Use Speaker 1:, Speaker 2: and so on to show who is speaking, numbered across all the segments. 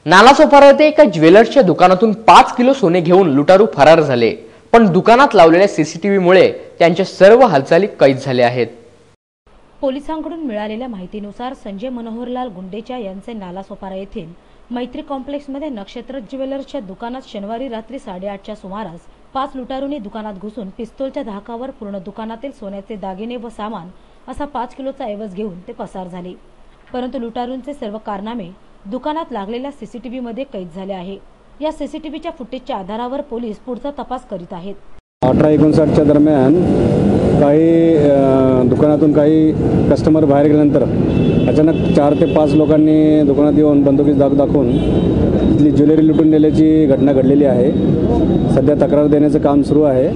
Speaker 1: नालासोपारा येथे एका ज्वेलर्सच्या दुकानातून 5 किलो सोने घेऊन लुटारू फरार झाले। पण दुकानात लावलेल्या सीसीटीव्हीमुळे त्यांच्या सर्व हालचाली कैद झाल्या आहेत।
Speaker 2: पोलिसांकडून मिळालेल्या माहितीनुसार संजय मनोहरलाल गुंडेचा यांचे नालासोपारा येथील मैत्री कॉम्प्लेक्समध्ये नक्षत्र ज्वेलर्सच्या दुकानात शनिवारी रात्री 8:30च्या सुमारास 5 लुटारूंनी दुकानात घुसून पिस्तूलच्या धाकावर पूर्ण दुकानातील सोन्याचे दागिने व सामान असा 5 किलोचा ऐवज घेऊन ते पसार झाले। परंतु लुटारूंचे सर्व कारनामे दुकानात लागलेल्या सीसीटीव्हीमध्ये कैद झाले आहे। या सीसीटीव्हीच्या फुटेजच्या आधारावर पोलीस पुढचा तपास करीत आहेत।
Speaker 3: 18:59च्या दरम्यान काही दुकानातून काही कस्टमर बाहेर गेल्यानंतर अचानक 4 ते 5 लोकांनी दुकानात येऊन बंदुकीचा दाग दाखवून इथली ज्वेलरी लुटून नेल्याची घटना घडलेली आहे। सध्या तक्रार देण्याचं काम सुरू आहे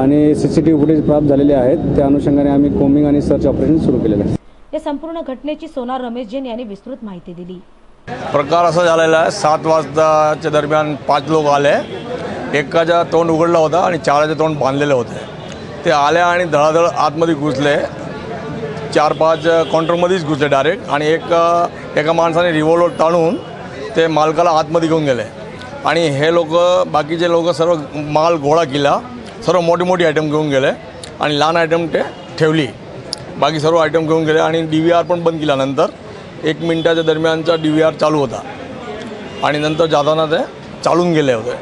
Speaker 3: आणि सीसीटीव्ही फुटेज प्राप्त झालेले आहेत। त्या अनुषंगाने आम्ही कोमिंग आणि सर्च ऑपरेशन सुरू केलेलं आहे।
Speaker 2: या संपूर्ण घटनेची सोनार रमेश जैन यांनी विस्तृत माहिती दिली।
Speaker 4: प्रकार असा झालेला आहे, 7 वाजताच्या दरम्यान 5 लोक आले। एकाचा तोंड उघडला होता आणि 4चे तोंड बांधलेले होते। ते आले आणि धडाधड आतमध्ये घुसले। 4-5 काउंटरमध्येच घुसले डायरेक्ट आणि एका माणसाने रिव्हॉल्वर ताणून ते मालकाला आतमध्ये घेऊन गेले आणि हे लोक बाकीचे लोक सर्व माल गोळा केला। सर्व मोठी मोठी आयटम घेऊन गेले आणि लहान आयटम ते ठेवली। बाकी सर्व आयटम घेऊन गेले आणि DVR पण बंद केला। नंतर 1 मिनिटाच्या दरम्यानचा DVR चालू होता आणि नंतर जाताना ते चालून गेले होते।